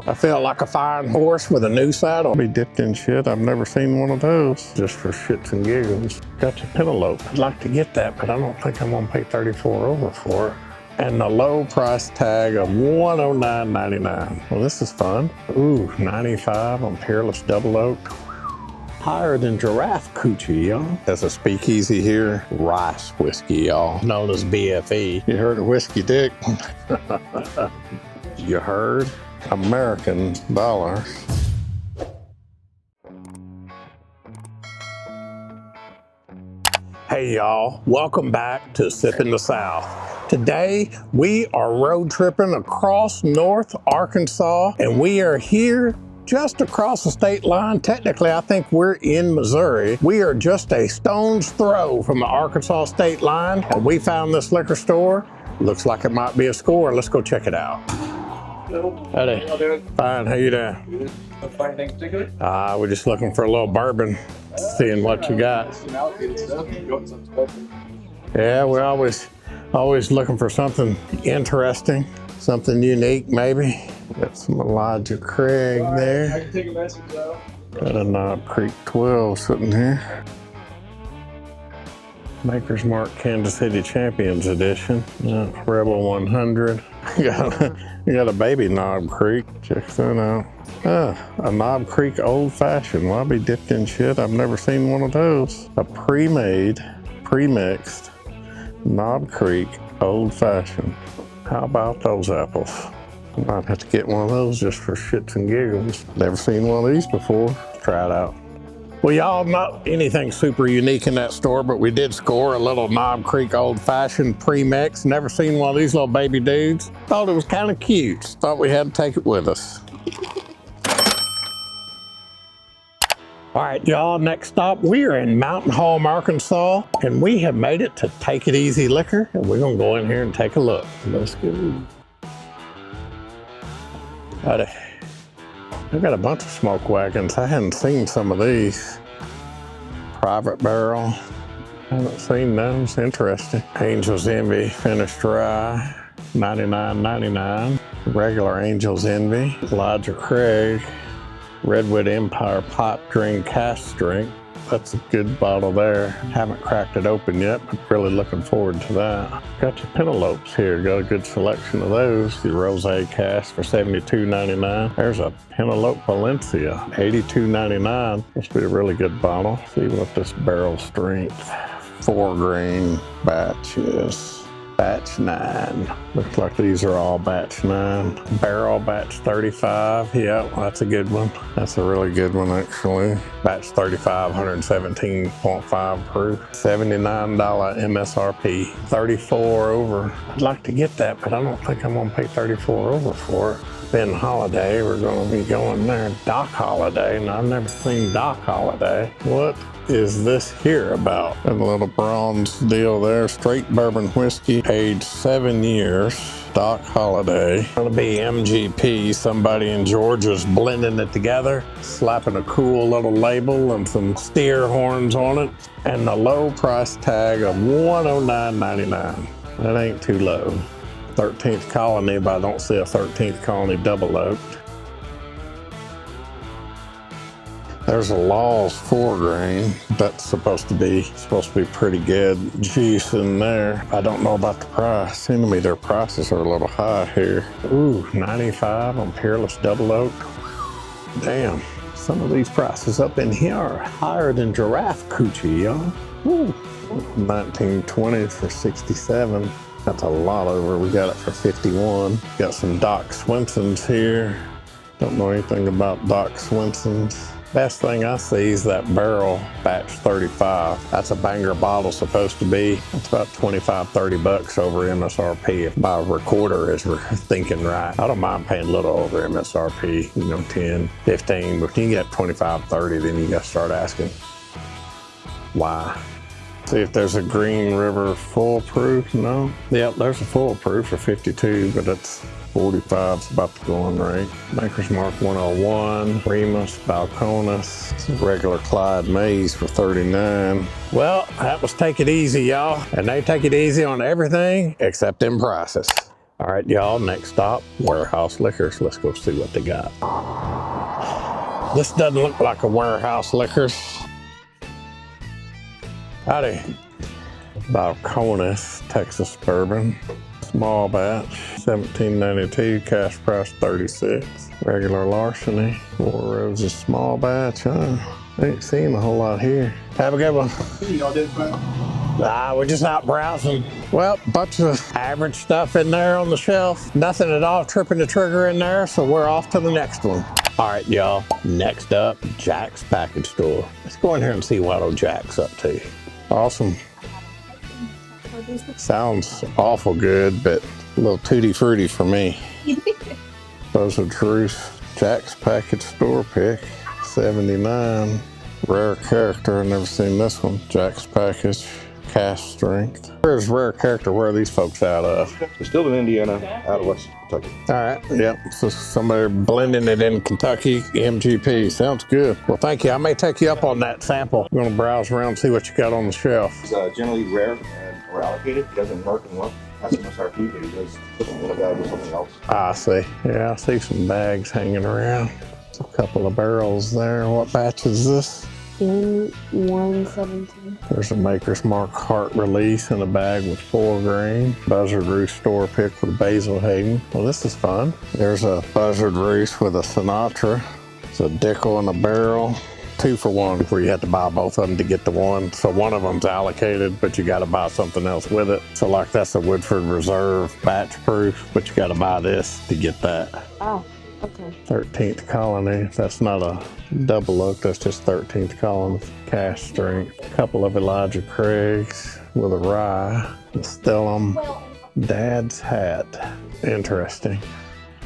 I feel like a fine horse with a new saddle. Be dipped in shit. I've never seen one of those. Just for shits and giggles. Got your Penelope. I'd like to get that, but I don't think I'm gonna pay 34 over for it. And the low price tag of $109.99. Well, this is fun. Ooh, 95 on Peerless Double Oak. Higher than giraffe coochie, y'all. There's a speakeasy here. Rice whiskey, y'all. Known as BFE. You heard of whiskey dick? You heard? American dollars. Hey y'all, welcome back to Sippin the South. Today we are road tripping across North Arkansas, and we are here just across the state line. Technically, I think we're in Missouri. We are just a stone's throw from the Arkansas state line, and we found this liquor store. Looks like it might be a score. Let's go check it out. Howdy. How you doing? Fine. How you doing? Good. Look for anything particular? We're just looking for a little bourbon, seeing what you got. Some allocated stuff. You want something special? Yeah, we're always looking for something interesting, something unique, maybe. Got some Elijah Craig there. I can take a message though. Got a Knob Creek 12 sitting here. Maker's Mark Kansas City Champions Edition. Rebel 100. You got a baby Knob Creek. Check that out. A Knob Creek Old Fashioned. Well, I'll be dipped in shit. I've never seen one of those. A pre-made, pre-mixed Knob Creek Old Fashioned. How about those apples? I might have to get one of those just for shits and giggles. Never seen one of these before. Let's try it out. Well, y'all, not anything super unique in that store, but we did score a little Knob Creek Old Fashioned pre-mix. Never seen one of these little baby dudes. Thought it was kind of cute. Thought we had to take it with us. All right, y'all, next stop, we are in Mountain Home, Arkansas, and we have made it to Take It Easy Liquor, and we're gonna go in here and take a look. Let's go. Howdy. I've got a bunch of smoke wagons. I hadn't seen some of these. Private Barrel. Haven't seen those. Interesting. Angel's Envy finished rye. $99.99. Regular Angel's Envy. Elijah Craig. Redwood Empire Pipe Dream Cast Strength. That's a good bottle there. Haven't cracked it open yet, but really looking forward to that. Got your Penelopes here. Got a good selection of those. The Rosé Cast for $72.99. There's a Penelope Valencia, $82.99. Must be a really good bottle. See what this barrel strength 4-grain batch is. Batch 9. Looks like these are all batch 9. Barrel batch 35. Yeah, that's a good one. That's a really good one, actually. Batch 35, 117.5 proof. $79 MSRP. 34 over. I'd like to get that, but I don't think I'm gonna pay 34 over for it. Ben Holiday, we're gonna be going there. Doc Holiday, and I've never seen Doc Holiday. What is this here about? And a little bronze deal there. Straight bourbon whiskey, aged 7 years. Doc Holiday. Gonna be MGP. Somebody in Georgia's blending it together, slapping a cool little label and some steer horns on it. And the low price tag of $109.99. That ain't too low. 13th Colony, but I don't see a 13th Colony double oaked. There's a Laws 4-grain. That's supposed to be pretty good juice in there. I don't know about the price. Seems to me their prices are a little high here. Ooh, 95 on Peerless Double Oak. Damn, some of these prices up in here are higher than giraffe coochie, y'all. Ooh, 1920 for 67. That's a lot over. We got it for 51. Got some Doc Swenson's here. Don't know anything about Doc Swenson's. Best thing I see is that barrel batch 35. That's a banger bottle supposed to be. It's about 25, 30 bucks over MSRP if my recorder is thinking right. I don't mind paying a little over MSRP, 10, 15, but when you get 25, 30, then you got to start asking why. See if there's a Green River full proof. No. Yep, there's a full proof for 52, but it's 45. It's about the going rate. Maker's Mark 101, Remus, Balcones, regular Clyde Mays for 39. Well, that was Take It Easy, y'all. And they take it easy on everything except them prices. All right, y'all, next stop, Warehouse Liquors. Let's go see what they got. This doesn't look like a Warehouse Liquors. Howdy. Balcones, Texas Bourbon. Small batch, $17.92, cash price $36. Regular larceny, 4 roses, small batch, huh? Ain't seen a whole lot here. Have a good one. Y'all did fine. We're just out browsing. Well, bunch of average stuff in there on the shelf. Nothing at all tripping the trigger in there, so we're off to the next one. All right, y'all. Next up, Jack's Package Store. Let's go in here and see what old Jack's up to. Awesome. Sounds awful good, but a little tutti frutti for me. Those are Drew's Jack's Package Store pick, 79. Rare character, I've never seen this one. Jack's Package, cast strength. Where's rare character? Where are these folks out of? They're still in Indiana, out of West Kentucky. All right, yep. So somebody blending it in Kentucky, MGP. Sounds good. Well, thank you. I may take you up on that sample. I'm gonna browse around and see what you got on the shelf. It's generally rare or allocated. He doesn't mark and look. That's an SRP, but he does put them in a bag with something else. I see. Yeah, I see some bags hanging around. A couple of barrels there. What batch is this? In 117. There's a Maker's Mark Heart Release in a bag with 4 grain. Buzzard Roost Store pick with Basil Hayden. Well, this is fun. There's a Buzzard Roost with a Sinatra. It's a Dickel in a barrel. 2 for 1, where you had to buy both of them to get the one. So one of them's allocated, but you got to buy something else with it. So like that's a Woodford Reserve batch proof, but you got to buy this to get that. Oh, okay. 13th Colony. That's not a double oak, that's just 13th Colony cash strength. A couple of Elijah Craigs with a rye. Stellum Dad's Hat. Interesting.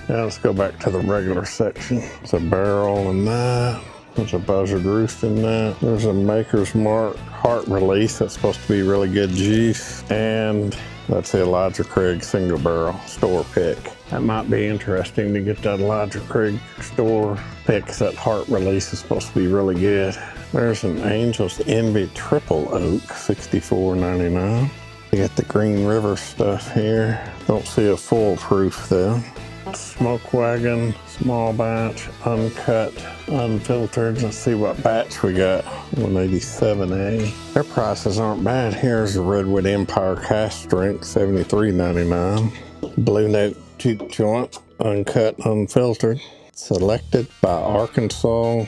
Now let's go back to the regular section. It's a barrel in that. There's a Buzzard Roost in that. There's a Maker's Mark Heart Release. That's supposed to be really good juice. And that's the Elijah Craig single barrel store pick. That might be interesting to get that Elijah Craig store pick. That Heart Release is supposed to be really good. There's an Angel's Envy Triple Oak, $64.99. You got the Green River stuff here. Don't see a full proof though. Smoke Wagon, small batch, uncut, unfiltered. Let's see what batch we got. 187A. Their prices aren't bad. Here's the Redwood Empire cast strength, $73.99. Blue Note Juke Joint, uncut, unfiltered. Selected by Arkansas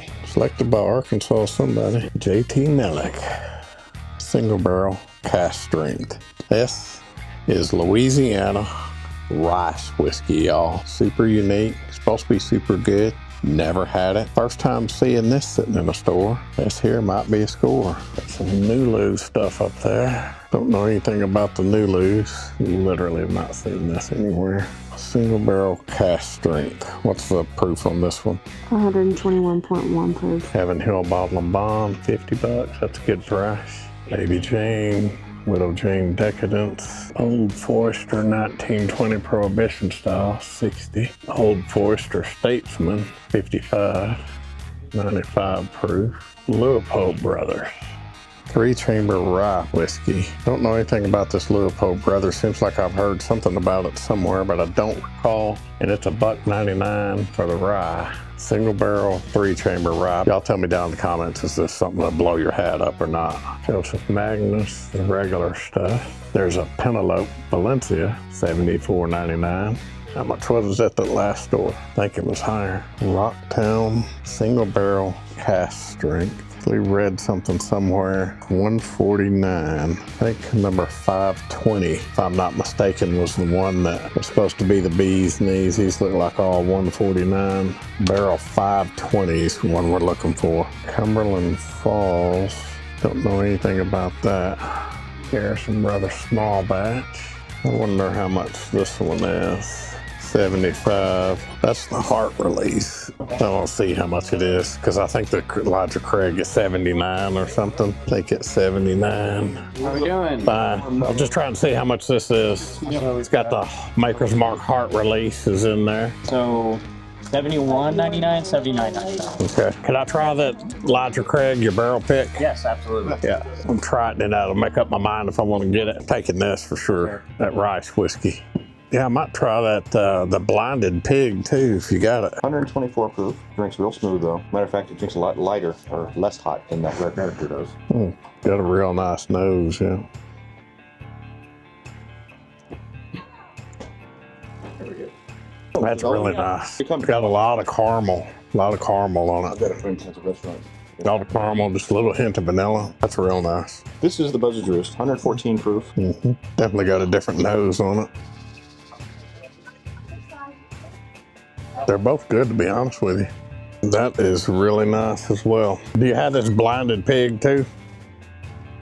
somebody. JT Mellick. Single barrel cast strength. This is Louisiana rice whiskey, y'all. Super unique. Supposed to be super good. Never had it. First time seeing this sitting in a store. This here might be a score. Got some Nulu stuff up there. Don't know anything about the Nulus. Literally have not seen this anywhere. Single barrel cast strength. What's the proof on this one? 121.1 proof. Heaven Hill Bottle and Bond, $50. That's a good price. Baby Jane. Widow Jane Decadence, Old Forester 1920 Prohibition Style, 60. Old Forester Statesman, 55. 95 proof. Leopold Brothers, 3-chamber rye whiskey. Don't know anything about this Leopold Brothers. Seems like I've heard something about it somewhere, but I don't recall. And it's $1.99 for the rye. Single barrel, 3-chamber rye. Y'all tell me down in the comments, is this something that'll blow your hat up or not? Joseph Magnus, the regular stuff. There's a Penelope Valencia, $74.99. How much was it at the last store? I think it was higher. Rocktown, single barrel, cast strength. We read something somewhere, 149. I think number 520, if I'm not mistaken, was the one that was supposed to be the bee's knees. These look like all 149. Barrel 520 is the one we're looking for. Cumberland Falls, don't know anything about that. Garrison Brothers small batch. I wonder how much this one is. 75. That's the Heart Release. I don't see how much it is because I think the Elijah Craig is 79 or something. I think it's 79. How we doing? Fine. I'm just trying to see how much this is. It's got the Maker's Mark Heart Release is in there. So $71.99, $79.99. Okay. Can I try that Elijah Craig, your barrel pick? Yes, absolutely. Yeah. I'm trying it out. I'll make up my mind if I want to get it. Taking this for sure. That rice whiskey. Yeah, I might try that, the blinded pig too, if you got it. 124 proof. Drinks real smooth though. Matter of fact, it drinks a lot lighter or less hot than that red character does. Got a real nice nose, yeah. There we go. That's really nice. Got a lot of caramel on I've it. got a friend who has a restaurant. A lot of caramel, just a little hint of vanilla. That's real nice. This is the Buzzard's Roost, 114 proof. Definitely got a different nose on it. They're both good, to be honest with you. That is really nice as well. Do you have this blinded pig too?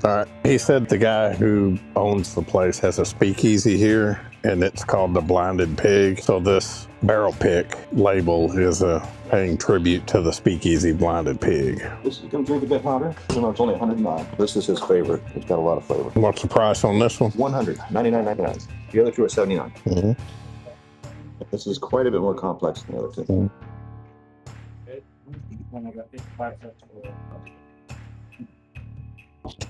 All right. He said the guy who owns the place has a speakeasy here, and it's called the Blinded Pig. So this barrel pick label is paying tribute to the speakeasy Blinded Pig. This is going to drink a bit hotter, even though it's only 109. This is his favorite. It's got a lot of flavor. What's the price on this one? 100, 99.99. The other two are 79. This is quite a bit more complex than the other two.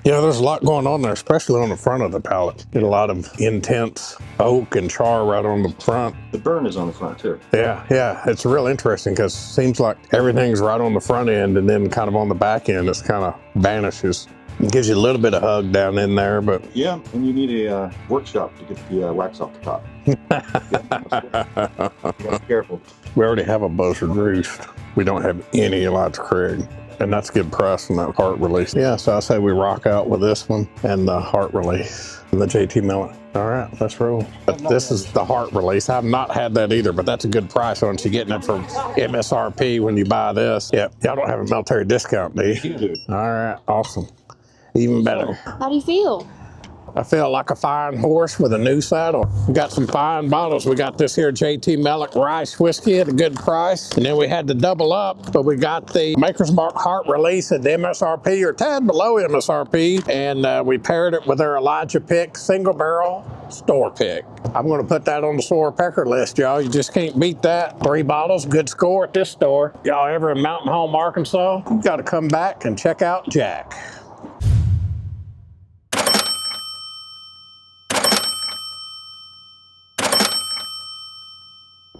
Yeah, there's a lot going on there, especially on the front of the palate. Get a lot of intense oak and char right on the front. The burn is on the front too. Yeah, it's real interesting because it seems like everything's right on the front end, and then kind of on the back end, it's kind of vanishes. It gives you a little bit of hug down in there, but Yeah, and you need a workshop to get the wax off the top. You gotta be careful. we already have a Buzzard Roost. We don't have any Elijah Craig. And that's a good price on that heart release. Yeah, so I say we rock out with this one and the heart release and the JT Millet. All right, let's roll. But this is the heart release. I've not had that either, but that's a good price on it. You're getting it from MSRP when you buy this. Yep, y'all don't have a military discount, do you? You do. All right, awesome. Even better. How do you feel? I feel like a fine horse with a new saddle. We got some fine bottles. We got this here JT Mellick Rice Whiskey at a good price. And then we had to double up, but we got the Maker's Mark Heart Release at the MSRP or tad below MSRP. And we paired it with our Elijah Pick single barrel store pick. I'm gonna put that on the Soar Pecker list, y'all. You just can't beat that. 3 bottles, good score at this store. Y'all ever in Mountain Home, Arkansas? You gotta come back and check out Jack.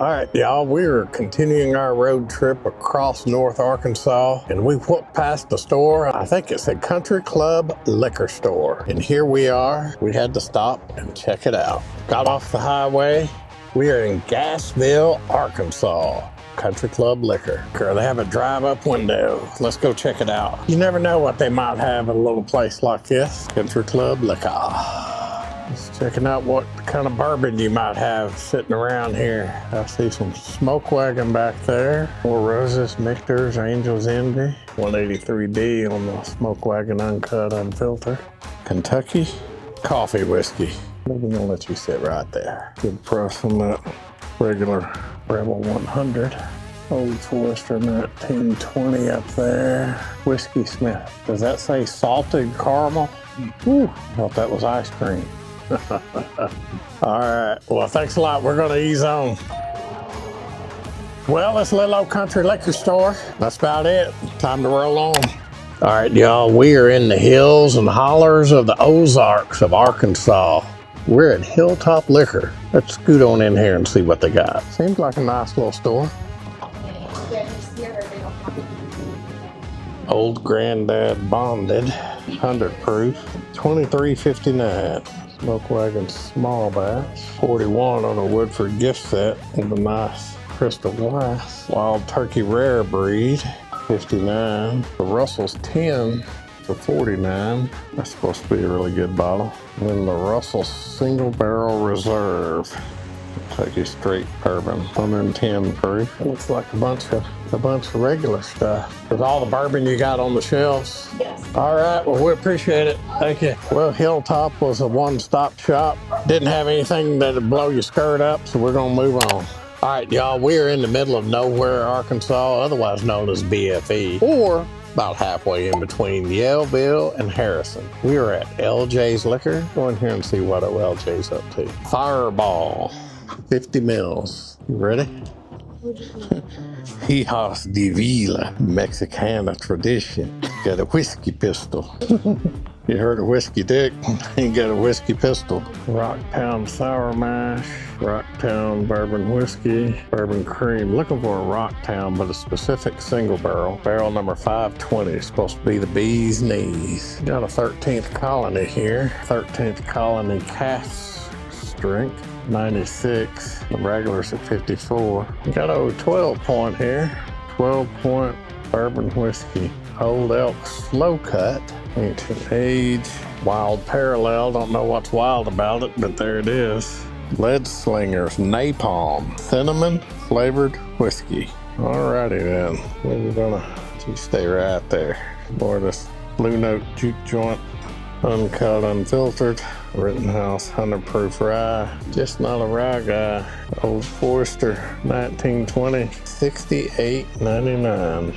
All right, y'all, we're continuing our road trip across North Arkansas, and we whooped past the store. I think it's a Country Club liquor store. And here we are. We had to stop and check it out. Got off the highway. We are in Gassville, Arkansas. Country Club Liquor. They have a drive-up window. Let's go check it out. You never know what they might have at a little place like this. Country Club Liquor. Just checking out what kind of bourbon you might have sitting around here. I see some Smoke Wagon back there. Four Roses, Michter's, Angel's Envy. 183D on the Smoke Wagon Uncut Unfiltered. Kentucky Coffee Whiskey. I'm gonna let you sit right there. Good price on that regular Rebel 100. Old Forester 1920 up there. Whiskey Smith. Does that say salted caramel? Whew, I thought that was ice cream. All right, well, thanks a lot. We're gonna ease on. Well, this little old country liquor store, that's about it. Time to roll on. All right, y'all, we are in the hills and hollers of the Ozarks of Arkansas. We're at Hilltop Liquor. Let's scoot on in here and see what they got. Seems like a nice little store. Old Granddad Bonded, 100 proof, $23.59. Smoke Wagon Small Batch, 41 on a Woodford gift set with a nice crystal glass. Wild Turkey Rare Breed, 59. The Russell's 10 for 49. That's supposed to be a really good bottle. And then the Russell Single Barrel Reserve. Kentucky Straight Bourbon, 110 proof. It looks like a bunch of regular stuff. With all the bourbon you got on the shelves. Yes. All right, well, we appreciate it. Thank you. Well, Hilltop was a one-stop shop. Didn't have anything that'd blow your skirt up, so we're gonna move on. All right, y'all, we're in the middle of nowhere, Arkansas, otherwise known as BFE, or about halfway in between Yellville and Harrison. We are at LJ's Liquor. Go in here and see what LJ's up to. Fireball, 50 mils. You ready? Hijas de Vila, Mexicana tradition. Got a whiskey pistol. You heard of Whiskey Dick? He got a whiskey pistol. Rocktown Sour Mash, Rocktown Bourbon Whiskey, Bourbon Cream. Looking for a Rocktown, but a specific single barrel. Barrel number 520. Supposed to be the bee's knees. Got a 13th Colony here. 13th Colony cask strength. 96. The regular's at 54. Got a 12 point here. 12 point bourbon whiskey. Old Elk Slow Cut. Ancient age. Wild Parallel. Don't know what's wild about it, but there it is. Lead Slingers Napalm. Cinnamon flavored whiskey. Alrighty then. We're gonna stay right there. Boy, this Blue Note juke joint. Uncut, unfiltered, Rittenhouse 100 proof rye. Just not a rye guy. Old Forester 1920, $68.99.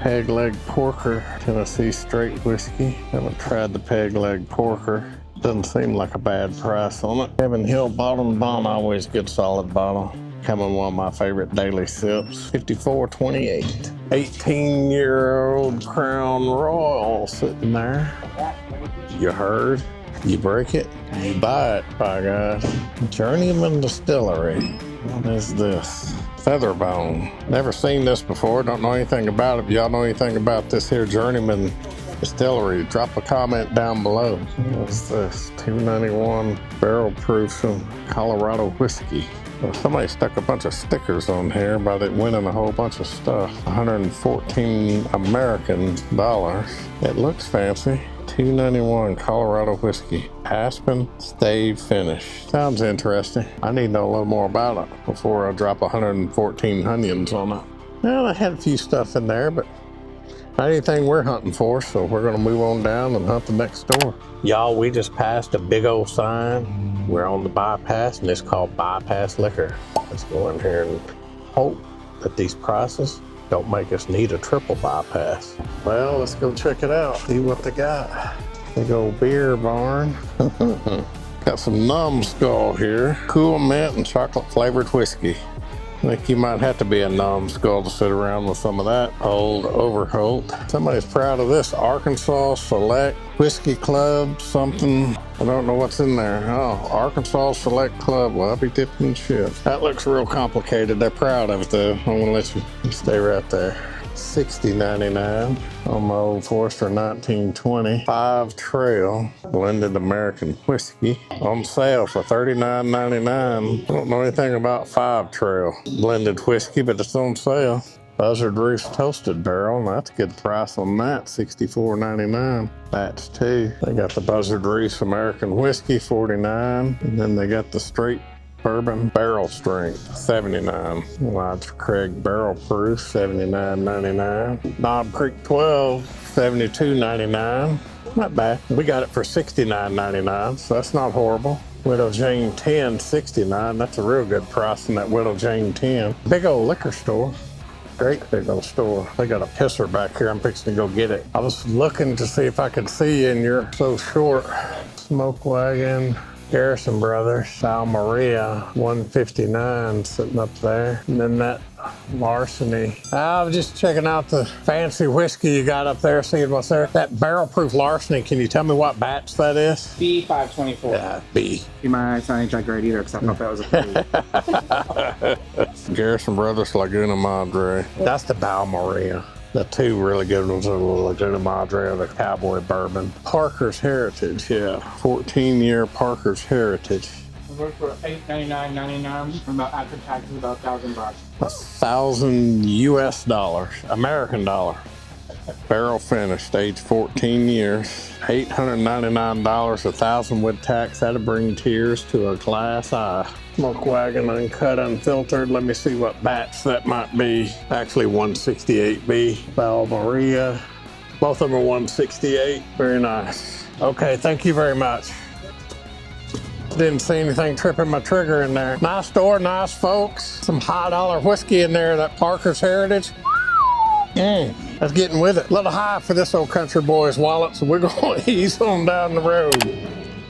Peg leg porker, Tennessee straight whiskey. Haven't tried the peg leg porker. Doesn't seem like a bad price on it. Heaven Hill Bottom Bond, always good solid bottle. Coming one of my favorite daily sips, $54.28. 18-year-old Crown Royal sitting there. You heard? You break it, you buy it, by God. Journeyman Distillery. What is this? Featherbone. Never seen this before, don't know anything about it. If y'all know anything about this here Journeyman Distillery, drop a comment down below. What's this? 291 barrel proof from Colorado whiskey. Well, somebody stuck a bunch of stickers on here by winning a whole bunch of stuff. 114 American dollars. It looks fancy. 291 Colorado whiskey. Aspen stave finish. Sounds interesting. I need to know a little more about it before I drop 114 onions on it. Well, I had a few stuff in there, but not anything we're hunting for, so we're gonna move on down and hunt the next door. Y'all, we just passed a big old sign. We're on the bypass, and it's called Bypass Liquor. Let's go in here and hope that these prices don't make us need a triple bypass. Well, let's go check it out, see what they got. Big old beer barn. Got some numbskull here. Cool mint and chocolate flavored whiskey. I think you might have to be a numbskull to sit around with some of that. Old Overholt. Somebody's proud of this. Arkansas Select Whiskey Club something. I don't know what's in there. Oh, Arkansas Select Club. Well, I'll be dipping shit. That looks real complicated. They're proud of it though. I'm gonna let you stay right there. $60.99 on my Old Forester 1920 5 Trail blended American whiskey on sale for $39.99. I don't know anything about 5 Trail blended whiskey, but it's on sale. Buzzard Roost Toasted Barrel, that's a good price on that, $64.99. Batch 2. They got the Buzzard Roost American whiskey, $49, and then they got the straight bourbon barrel strength, $79. Lodge Craig barrel proof, $79.99. Knob Creek 12, $72.99. Not bad. We got it for $69.99, so that's not horrible. Widow Jane 10, $69. That's a real good price on that Widow Jane 10. Big old liquor store. Great big old store. They got a pisser back here. I'm fixing to go get it. I was looking to see if I could see you, and you're so short. Smoke Wagon. Garrison Brothers, Sal Maria, 159 sitting up there. And then that Larceny. I was just checking out the fancy whiskey you got up there, seeing what's there. That barrel proof Larceny, can you tell me what batch that is? B524. Yeah, B. My eyes ain't that great either, because I thought that was a Garrison Brothers Laguna Madre. That's the Sal Maria. The two really good ones are the Laguna Madre, the Cowboy Bourbon. Parker's Heritage, yeah. 14-year Parker's Heritage. I work for $899.99. About after taxes, about $1,000. $1,000 US dollars, American dollar. Barrel finished, age 14 years. $899, 1,000 with tax. That'll bring tears to a glass eye. Smoke Wagon Uncut Unfiltered. Let me see what batch that might be. Actually 168B. Val Maria. Both of them are 168. Very nice. Okay, thank you very much. Didn't see anything tripping my trigger in there. Nice store, nice folks. Some high dollar whiskey in there, that Parker's Heritage. That's getting with it. A little high for this old country boy's wallet, so we're going to ease on down the road.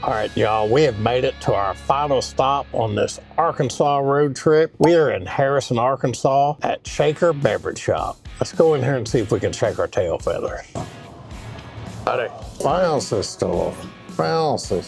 All right, y'all, we have made it to our final stop on this Arkansas road trip. We are in Harrison, Arkansas at Shaker Beverage Shop. Let's go in here and see if we can shake our tail feathers. Buddy, falsy store. Falsy.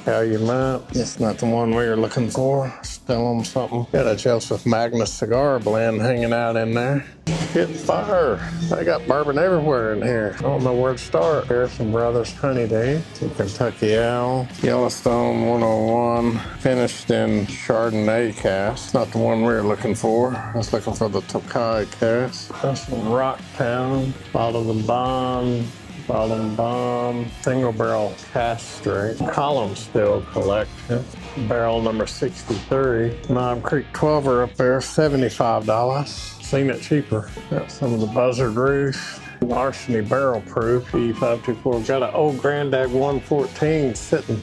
Calumet. It's not the one we were looking for. Still on something. Got a Joseph Magnus cigar blend hanging out in there. Getting fire. They got bourbon everywhere in here. I don't know where to start. Harrison Brothers Honey Day. Kentucky Owl. Yellowstone 101. Finished in Chardonnay cask. Not the one we were looking for. I was looking for the Tokai cask. That's some Rocktown. Bottled and Bomb, single barrel cask strength, column still collection, barrel number 63. Knob Creek 12er up there, $75. Seen it cheaper. Got some of the Buzzard Roost, Larceny barrel proof, E524. Got an old Granddad 114 sitting.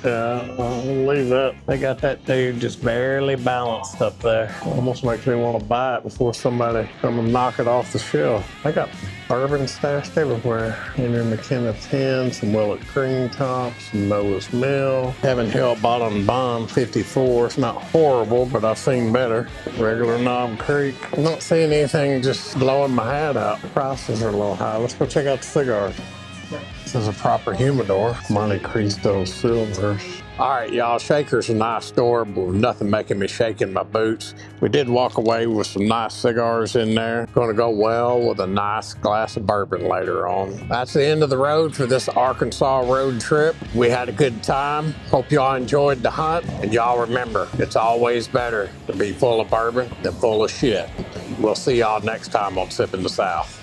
Yeah, I'll leave that. They got that dude just barely balanced up there. Almost makes me want to buy it before somebody come and knock it off the shelf. I got bourbon stashed everywhere. Henry McKenna 10, some Willett Green Top, some Noah's Mill, Heaven Hill Bottom Bomb 54. It's not horrible, but I've seen better. Regular Knob Creek. I'm not seeing anything just blowing my hat out. Prices are a little high. Let's go check out the cigars. This is a proper humidor. Monte Cristo Silvers. All right, y'all, Shaker's a nice store, but with nothing making me shake in my boots. We did walk away with some nice cigars in there. Gonna go well with a nice glass of bourbon later on. That's the end of the road for this Arkansas road trip. We had a good time. Hope y'all enjoyed the hunt. And y'all remember, it's always better to be full of bourbon than full of shit. We'll see y'all next time on Sippin the South.